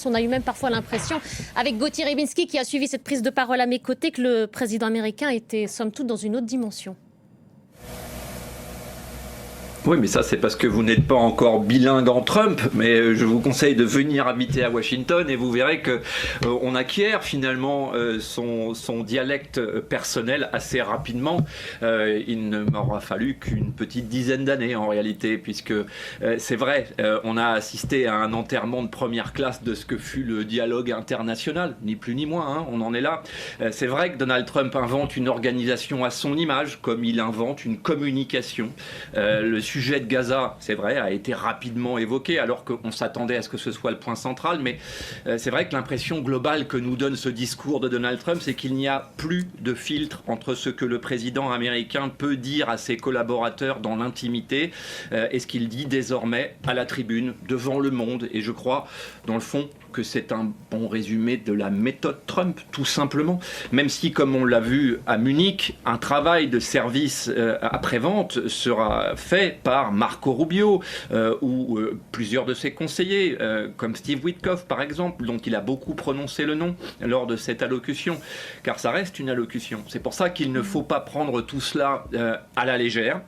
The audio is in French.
On a eu même parfois l'impression, avec Gauthier Ribinski qui a suivi cette prise de parole à mes côtés, que le président américain était somme toute dans une autre dimension. Oui, mais ça, c'est parce que vous n'êtes pas encore bilingue en Trump, mais je vous conseille de venir habiter à Washington et vous verrez que on acquiert finalement son dialecte personnel assez rapidement. Il ne m'aura fallu qu'une petite dizaine d'années en réalité, puisque c'est vrai, on a assisté à un enterrement de première classe de ce que fut le dialogue international, ni plus ni moins, hein, on en est là. C'est vrai que Donald Trump invente une organisation à son image, comme il invente une communication. Le sujet de Gaza, c'est vrai, a été rapidement évoqué, alors qu'on s'attendait à ce que ce soit le point central, mais c'est vrai que l'impression globale que nous donne ce discours de Donald Trump, c'est qu'il n'y a plus de filtre entre ce que le président américain peut dire à ses collaborateurs dans l'intimité et ce qu'il dit désormais à la tribune, devant le monde. Et je crois, dans le fond, que c'est un bon résumé de la méthode Trump, tout simplement. Même si, comme on l'a vu à Munich, un travail de service après-vente sera fait par Marco Rubio ou plusieurs de ses conseillers, comme Steve Witkoff, par exemple, dont il a beaucoup prononcé le nom lors de cette allocution, car ça reste une allocution. C'est pour ça qu'il ne faut pas prendre tout cela à la légère.